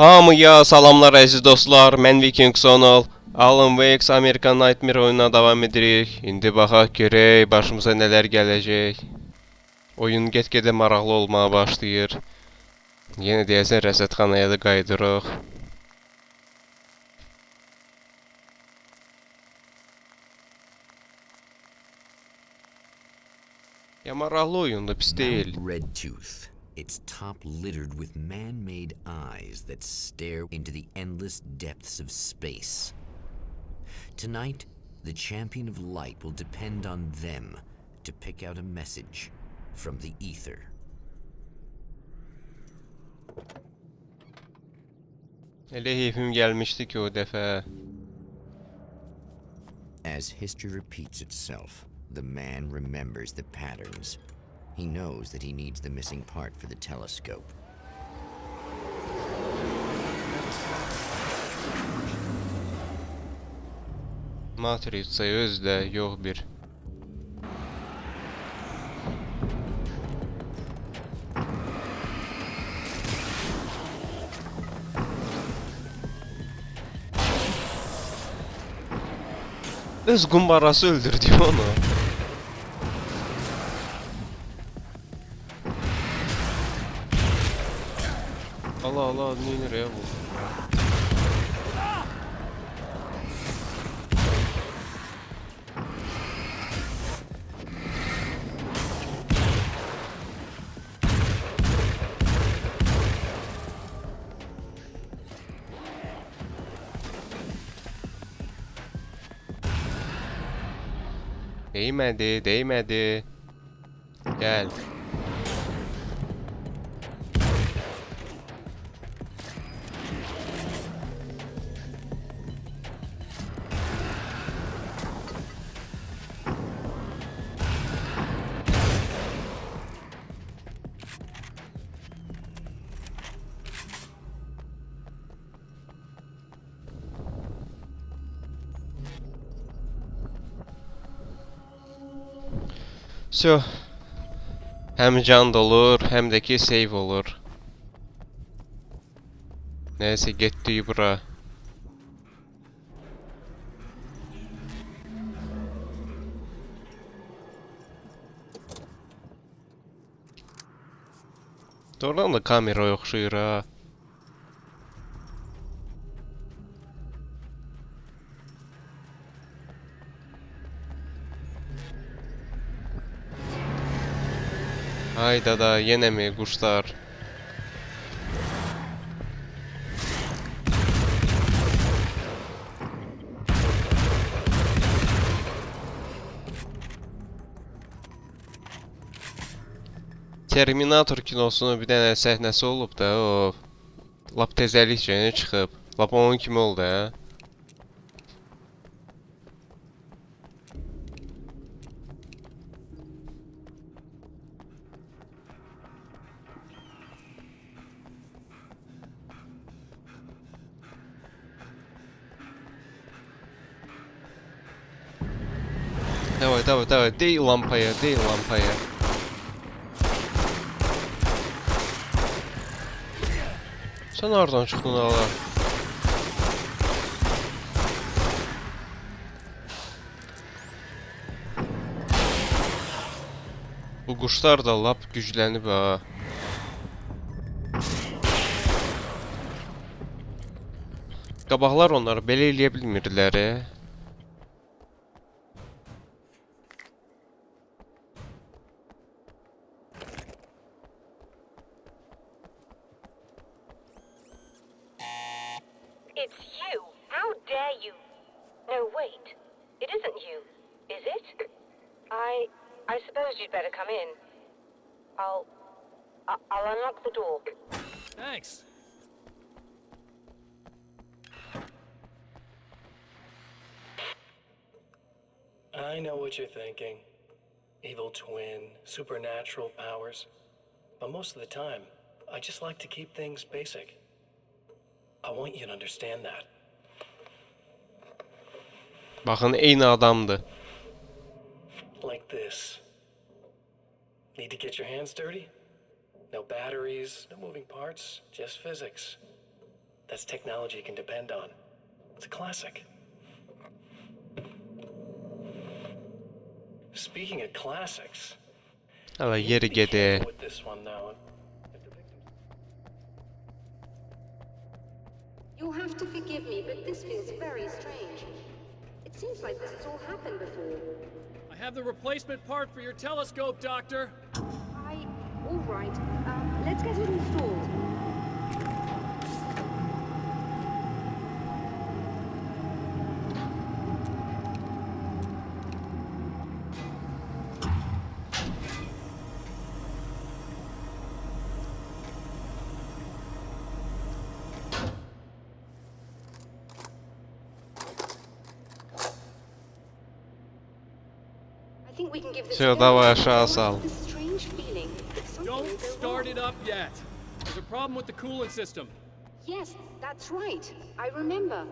Hamıya salamlar əziz dostlar, mən Viking Sonal. Alan Wake American Nightmare oyununa davam edirik. İndi baxaq görək başımıza nələr gələcək. Oyun get-gedə maraqlı olmağa başlayır. Yenə deyəsən rəsədxanaya da qayıdırıq. Ya maraqlı oyundur, pis deyil. Its top littered with man-made eyes that stare into the endless depths of space. Tonight, the champion of light will depend on them to pick out a message from the ether. Elə heyfim gəlmişdi ki o dəfə. As history repeats itself, the man remembers the patterns. He knows that he needs the missing part for the telescope. Matrix'ə özdə yox bir. Öz kumbarası öldürdü onu. Allah Allah, nereye bu? Değmedi, değmedi. Gel. So, hem can dolur, hem de ki save olur. Neyse gitti bura. Doğrudan da kamera oxşuyur ha. Hayda da yine mi kuşlar? Terminator kinosunun bir dənə səhnəsi olub da, o lap tezəlikcə çıxıb. Lap onun kimi oldu ha. Давай, давай, давай, dey lampaya, dey lampaya. Sen oradan çıktın hala. Bu quşlar da lap güclənib ha. Qabaqlar onları belə eləyə bilmirdilər. It's you. How dare you? No, wait. It isn't you, is it? I suppose you'd better come in. I'll unlock the door. Thanks. I know what you're thinking. Evil twin, supernatural powers. But most of the time, I just like to keep things basic. I want you to understand that. Baxın, eyni adamdı. Like this. Need to get your hands dirty? No batteries, no moving parts, just physics. That's technology you can depend on. It's a classic. Speaking of classics, Hala you need yeri to be gede. careful with this one though. You'll have to forgive me, but this feels very strange. It seems like this has all happened before. I have the replacement part for your telescope, Doctor. All right. Let's get it installed. I think we can give this a Все, go. давай, But I aşağı have sal. this strange feeling that something Don't will go start wrong. it up yet. There's a problem with the coolant system. Yes, that's right. I remember.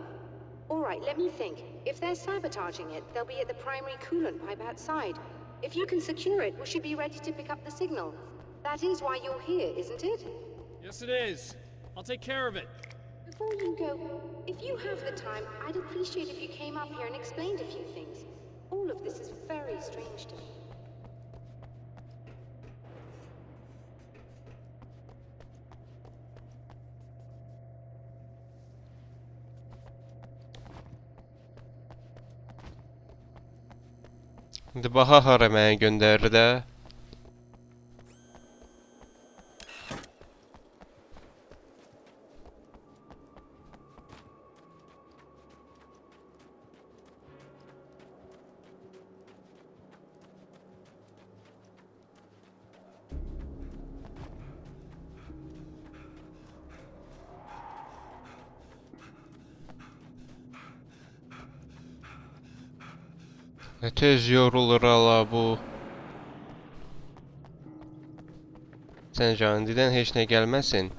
All right, let me think. If they're sabotaging it, they'll be at the primary coolant pipe outside. If you can secure it, we should be ready to pick up the signal. That is why you're here, isn't it? Yes, it is. I'll take care of it. Before you go, if you have the time, I'd appreciate if you came up here and explained a few things. All of this is very strange to me. İndi baxa hara məni göndərir də. Ne tez yorulur ala bu. Sən candidən heç nə gəlməsin.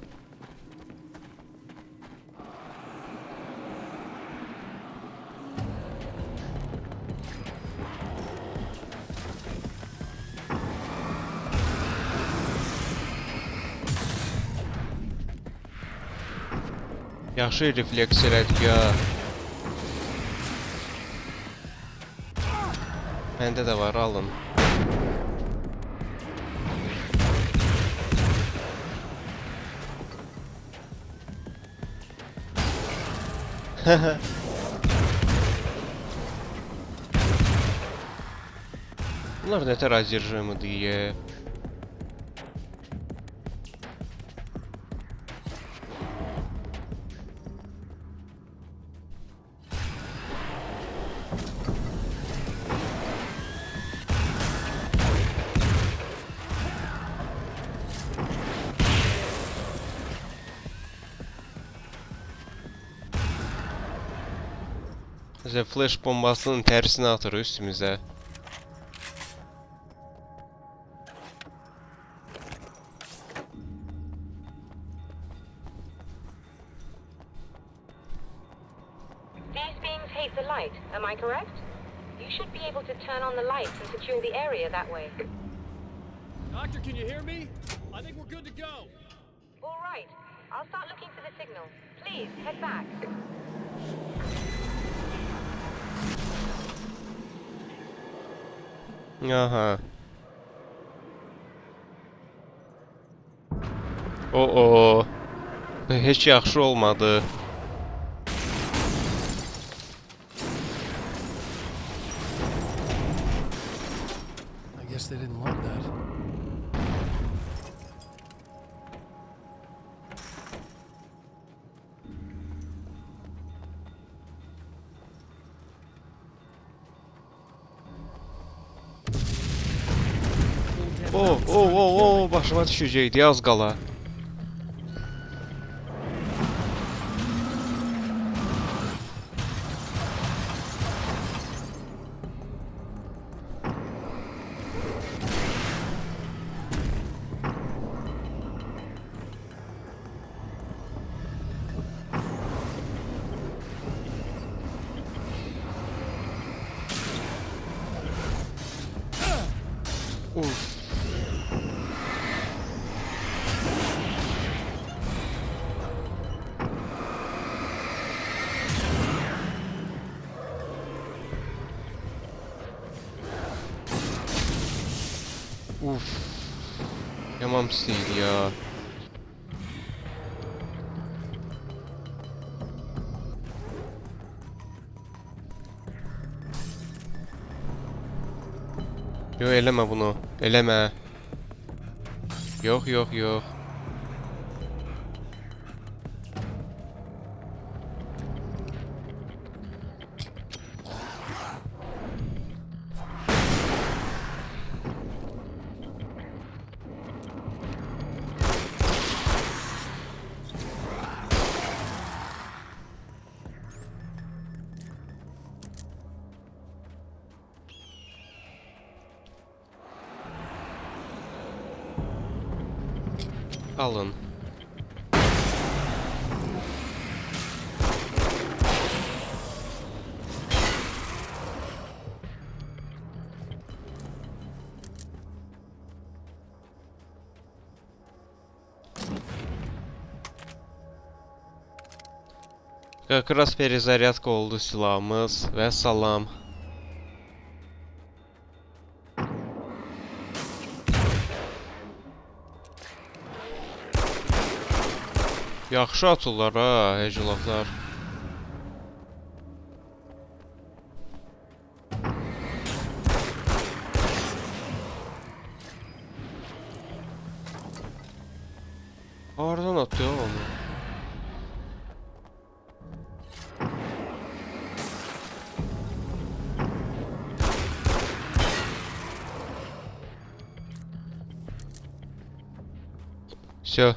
Yaxşı refleks elədik ya. Məndə də var, alın. Bunlar nətər azirjimi deyə. Bizə flash bombasının tərsini atır üstümüzə. These beams hate the light, am I correct? You should be able to turn on the lights and secure the area that way. Doctor, can you hear me? I think we're good to go. All right. I'll start looking for the signal. Please, head back. Aha. Oo. Heç yaxşı olmadı. I guess they didn't want that. Başıma düşəcəkdi az qala. Uf. Tamam Steve ya. Yo eleme bunu. Eleme. Yok yok yok. Alın. Как раз перезарядка oldu silahımız ve salam. Yaxşı atırlar ha, heclaflar. Hardan atıyor onu? Всё.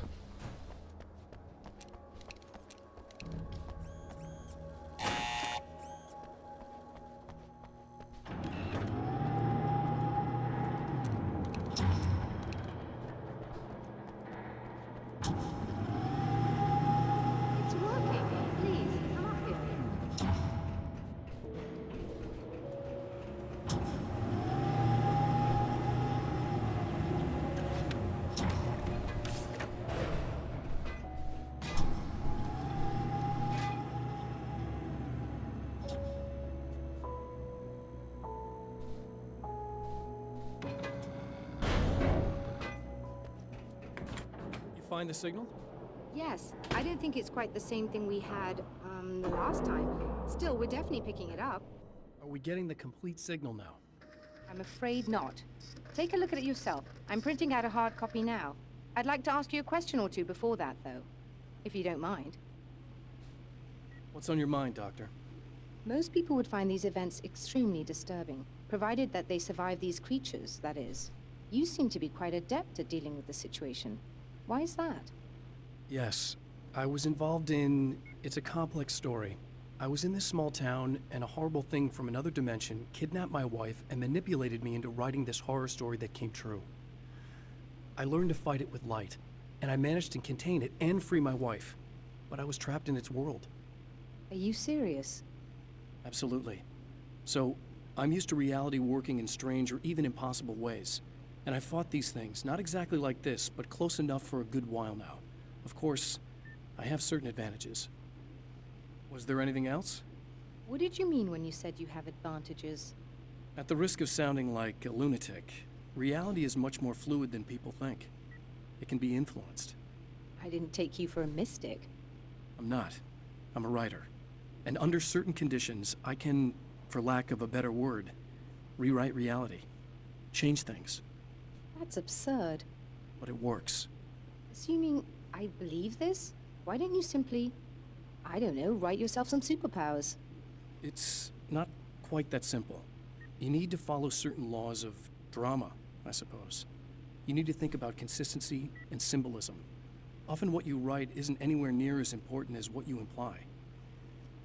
It's working. Please, come up with me. You find the signal? Yes, I don't think it's quite the same thing we had, the last time. Still, we're definitely picking it up. Are we getting the complete signal now? I'm afraid not. Take a look at it yourself. I'm printing out a hard copy now. I'd like to ask you a question or two before that, though, if you don't mind. What's on your mind, Doctor? Most people would find these events extremely disturbing, provided that they survive these creatures, that is. You seem to be quite adept at dealing with the situation. Why is that? Yes, I was involved in... It's a complex story. I was in this small town, and a horrible thing from another dimension kidnapped my wife and manipulated me into writing this horror story that came true. I learned to fight it with light, and I managed to contain it and free my wife. But I was trapped in its world. Are you serious? Absolutely. So, I'm used to reality working in strange or even impossible ways. And I fought these things, not exactly like this, but close enough for a good while now. Of course, I have certain advantages. Was there anything else? What did you mean when you said you have advantages? At the risk of sounding like a lunatic, reality is much more fluid than people think. It can be influenced. I didn't take you for a mystic. I'm not. I'm a writer. And under certain conditions, I can, for lack of a better word, rewrite reality. Change things. That's absurd. But it works. Assuming I believe this, why don't you simply, I don't know, write yourself some superpowers? It's not quite that simple. You need to follow certain laws of drama, I suppose. You need to think about consistency and symbolism. Often what you write isn't anywhere near as important as what you imply.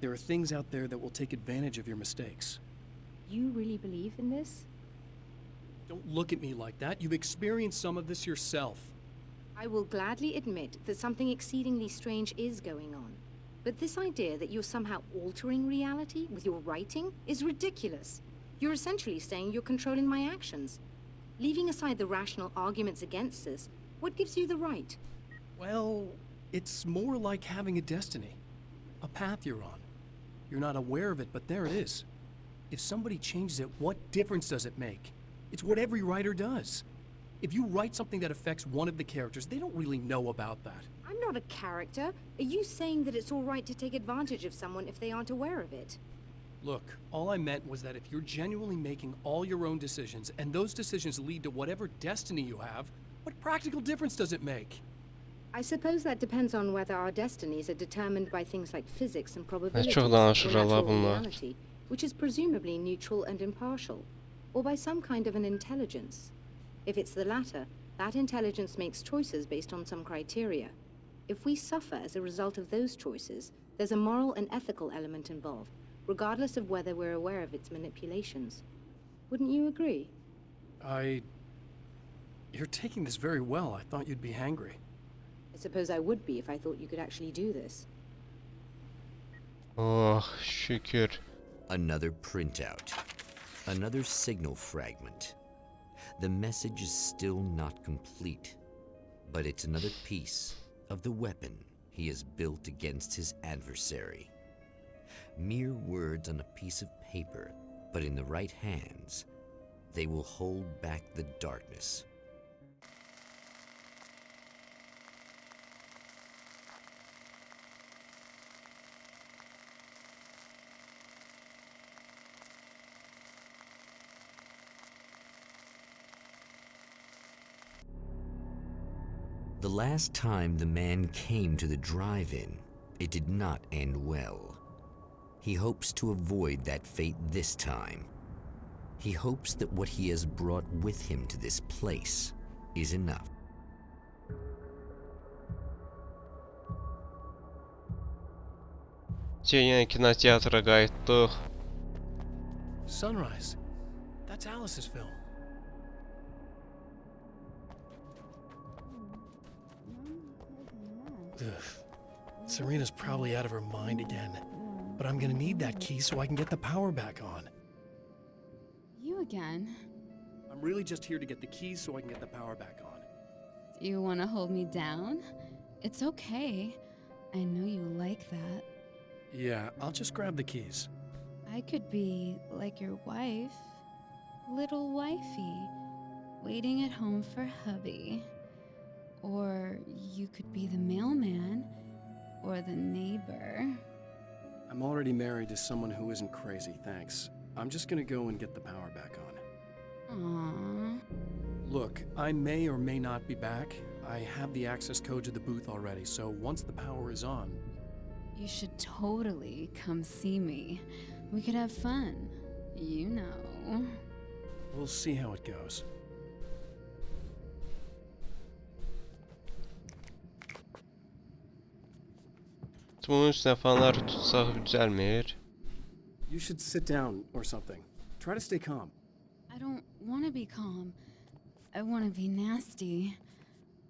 There are things out there that will take advantage of your mistakes. You really believe in this? Don't look at me like that. You've experienced some of this yourself. I will gladly admit that something exceedingly strange is going on. But this idea that you're somehow altering reality with your writing is ridiculous. You're essentially saying you're controlling my actions. Leaving aside the rational arguments against this, what gives you the right? Well, it's more like having a destiny. A path you're on. You're not aware of it, but there it is. If somebody changes it, what difference does it make? It's what every writer does. If you write something that affects one of the characters, they don't really know about that. I'm not a character. Are you saying that it's all right to take advantage of someone if they aren't aware of it? Look, all I meant was that if you're genuinely making all your own decisions, and those decisions lead to whatever destiny you have, what practical difference does it make? I suppose that depends on whether our destinies are determined by things like physics and probabilities, çok or danışır Allah natural bunlar. reality, which is presumably neutral and impartial, or by some kind of an intelligence. If it's the latter, that intelligence makes choices based on some criteria. If we suffer as a result of those choices, there's a moral and ethical element involved, regardless of whether we're aware of its manipulations. Wouldn't you agree? You're taking this very well. I thought you'd be hangry. I suppose I would be if I thought you could actually do this. Oh, şükür. Another printout. Another signal fragment. The message is still not complete, but it's another piece of the weapon he has built against his adversary. Mere words on a piece of paper, but in the right hands, they will hold back the darkness. The last time the man came to the drive-in, it did not end well. He hopes to avoid that fate this time. He hopes that what he has brought with him to this place is enough. Yine kinoteatra qayıtdıq. Sunrise. That's Alice's film. Ugh. Serena's probably out of her mind again. But I'm gonna need that key so I can get the power back on. You again? I'm really just here to get the keys so I can get the power back on. Do you want to hold me down? It's okay. I know you like that. Yeah, I'll just grab the keys. I could be like your wife, little wifey, waiting at home for hubby. Or you could be the mailman, or the neighbor. I'm already married to someone who isn't crazy, thanks. I'm just gonna go and get the power back on. Aww. Look, I may or may not be back. I have the access code to the booth already, so once the power is on... You should totally come see me. We could have fun. You know. We'll see how it goes. Bunun üstüne fanları tutsaq düzəlmir. You should sit down or something. Try to stay calm. I don't want to be calm. I want to be nasty.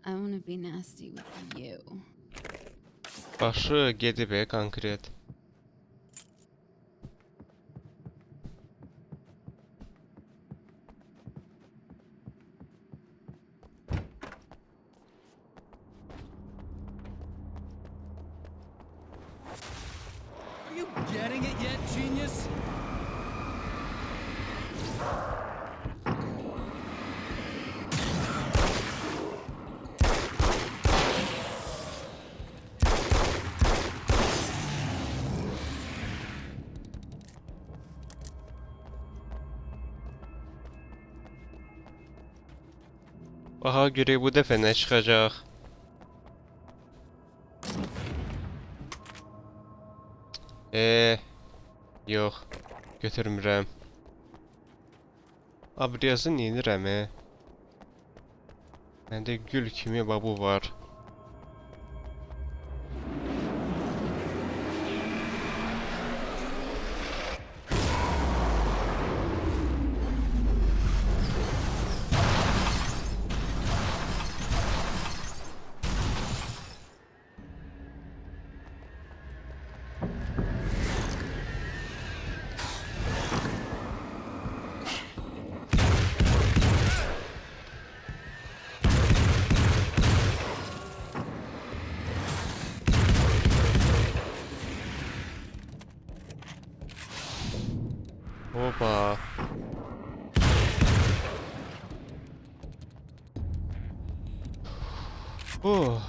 I want to be nasty with you. Başı gedib konkret. Are you getting it yet, genius? Baxa görək bu dəfə nə çıxacaq. Yox, götürmürəm. Abriyazı neyinirəm, Məndə gül kimi babu var. Opa. Oh.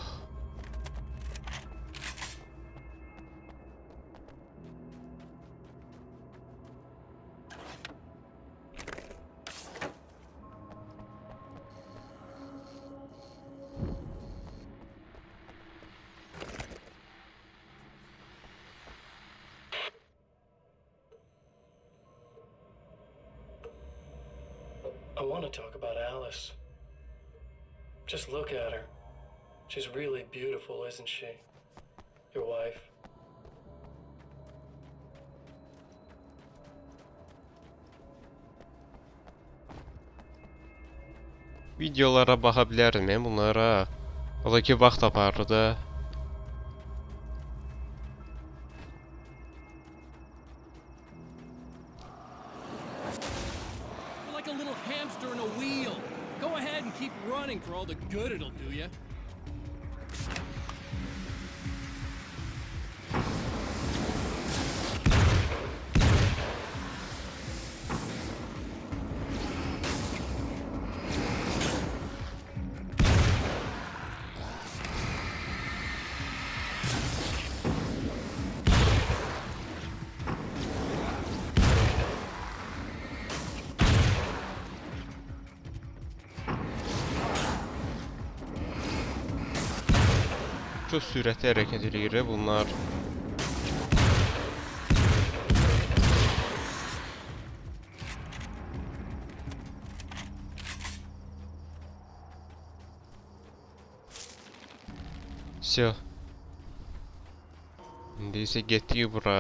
I want to talk about Alice. Just look at her. She's really beautiful, isn't she? Your wife. Videolara baxa bilərdim mən bunlara. Ola ki vaxt aparır da. You're like a little hamster in a wheel. Go ahead and keep running for all the good it'll do you. Çox sürətli hərəkət edir bunlar. Всё. İndi isə getdik bura.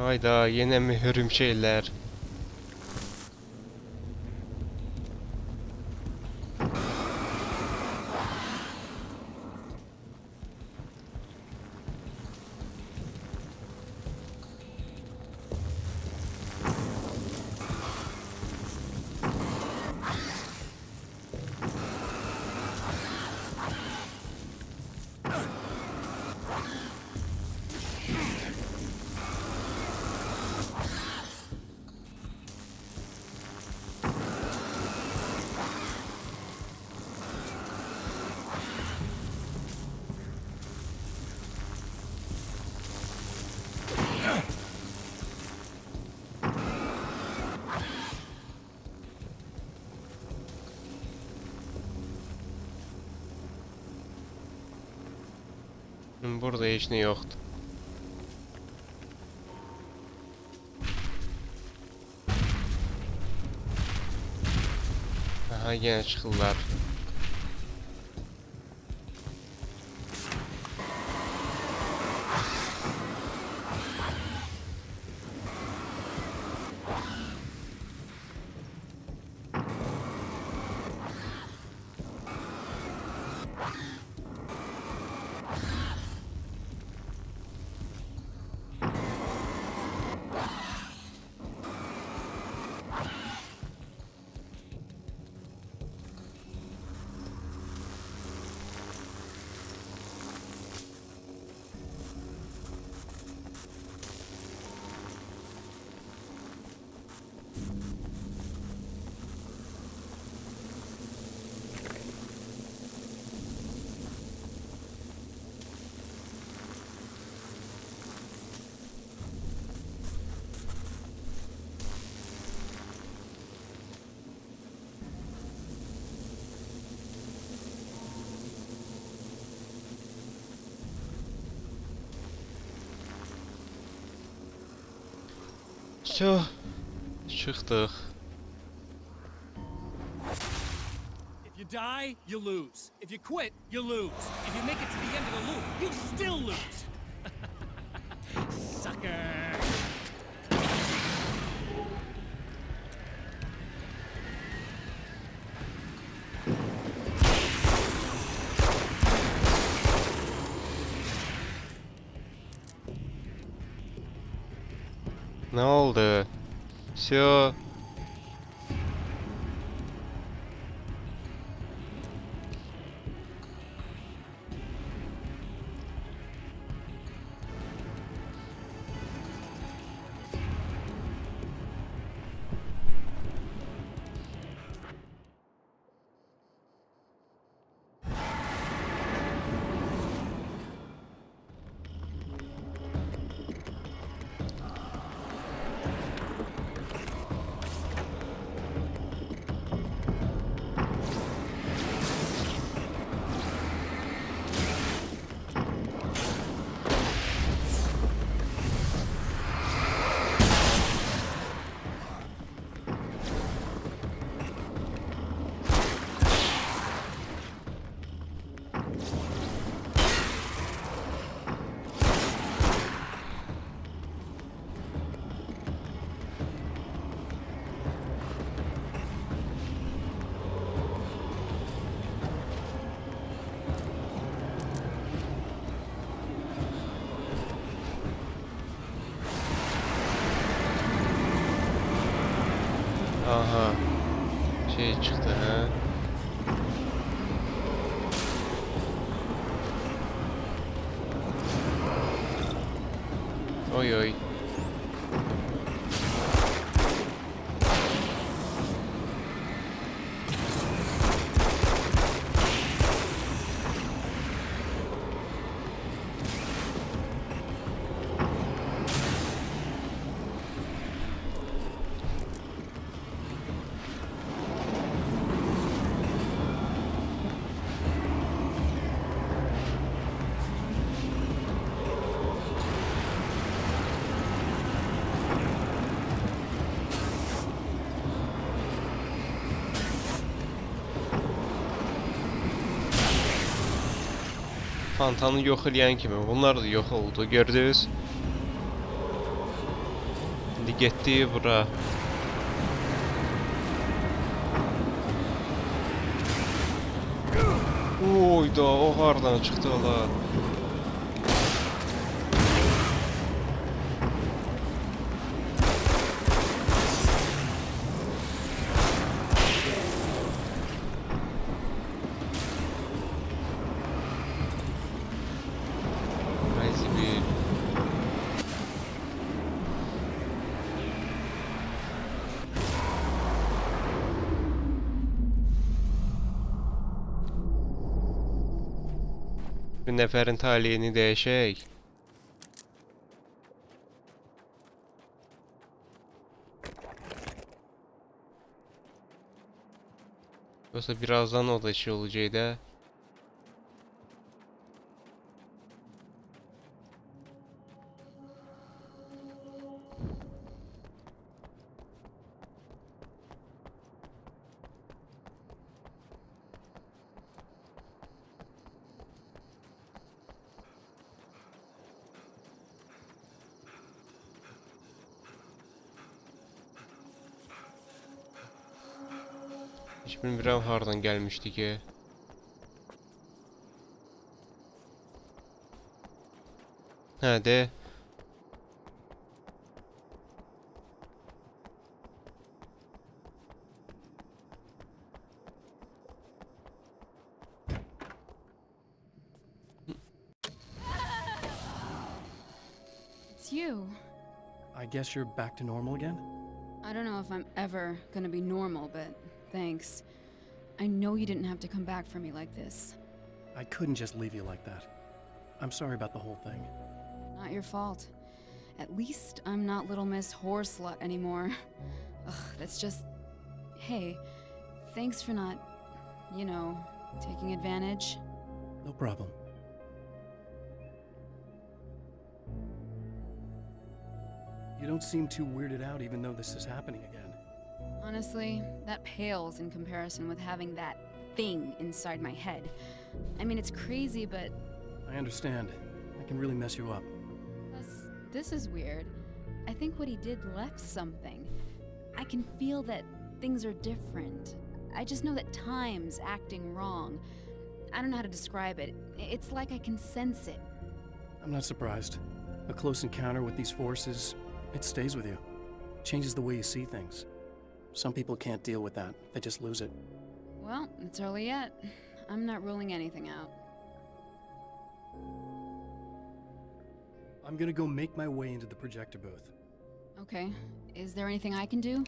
Hayda, yenə mi hörümçəklər? Burada heç nə yoxdur. Aha, yenə çıxırlar. Всё, çıxdıq. die, you lose. If you quit, you lose. If you make it to the end of the loop, you still lose. Sucker. Ne oldu? Всё. Aha. Şey çıktı ha. Oy oy. Fantanı yok eləyən kimi bunlar da yok oldu, gördünüz? İndi getdi bura. Oy da o hardan çıxdı ola. Rezil. Bir nəfərin taleyini dəyişək. Yoksa birazdan o da şey olacak da. Hiç bilmirəm hardan gəlmişdi ki. Hə de. It's you. I guess you're back to normal again? I don't know if I'm ever gonna be normal, but thanks. I know you didn't have to come back for me like this. I couldn't just leave you like that. I'm sorry about the whole thing. Not your fault. At least I'm not Little Miss Whore Slut anymore. Ugh, that's just... Hey, thanks for not, you know, taking advantage. No problem. You don't seem too weirded out even though this is happening again. Honestly, that pales in comparison with having that thing inside my head. I mean, it's crazy, but I understand. I can really mess you up. this is weird. I think what he did left something. I can feel that things are different. I just know that time's acting wrong. I don't know how to describe it. It's like I can sense it. I'm not surprised. A close encounter with these forces, it stays with you. Changes the way you see things. Some people can't deal with that. They just lose it. Well, it's early yet. I'm not ruling anything out. I'm gonna go make my way into the projector booth. Okay. Is there anything I can do?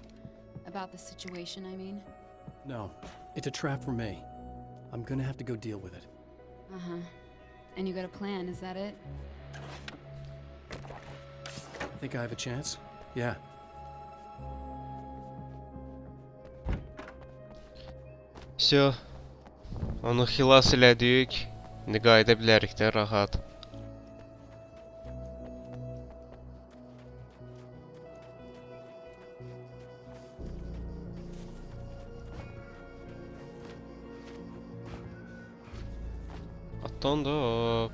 About the situation, I mean? No, it's a trap for me. I'm gonna have to go deal with it. Uh-huh. And you got a plan, is that it? I think I have a chance? Yeah. Всё. Onu xilas elədik. İndi qayıda bilərik də rahat. Atdan da.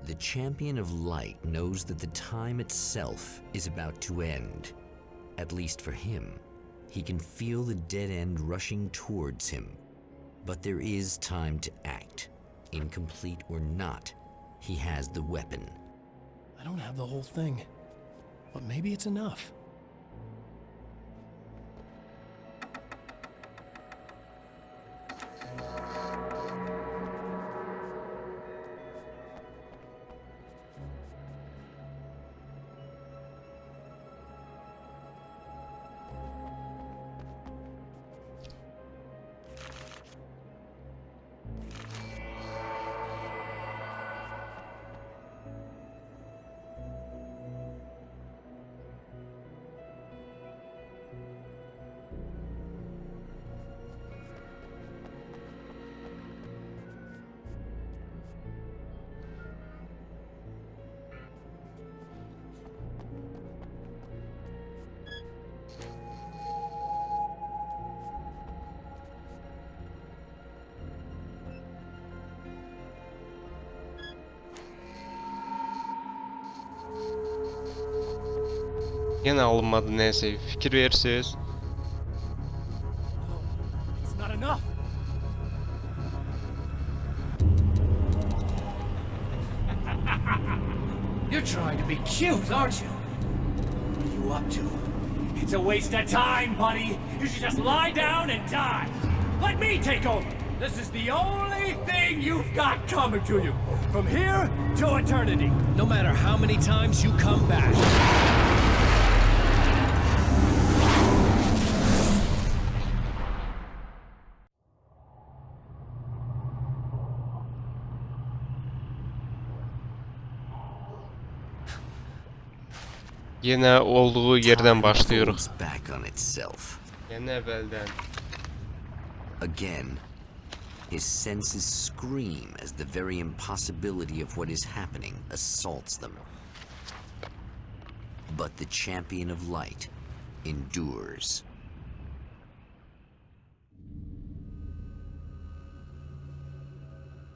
The Champion of Light knows that the time itself is about to end. At least for him. He can feel the dead end rushing towards him. But there is time to act. Incomplete or not, he has the weapon. I don't have the whole thing. But maybe it's enough. Yenə alınmadı nəysə. Fikir verirsiniz. It's not enough. You're trying to be cute, aren't you? What are you up to? It's a waste of time, buddy. You should just lie down and die. Let me take over. This is the only thing you've got coming to you. From here to eternity. No matter how many times you come back. Yenə olduğu yerdən Time başlayırıq. folds back on itself. Yenə əvvəldən. Again, his senses scream as the very impossibility of what is happening assaults them. But the Champion of Light endures.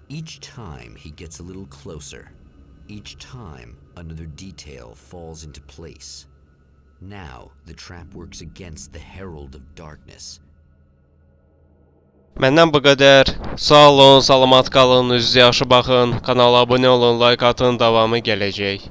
Each time he gets a little closer. Each time another detail falls into place. Now the trap works against the Herald of Darkness. Məndən bu qədər. Sağ olun, salamat qalın, üzünüzə yaxşı baxın. Kanala abunə olun, like atın, davamı gələcək.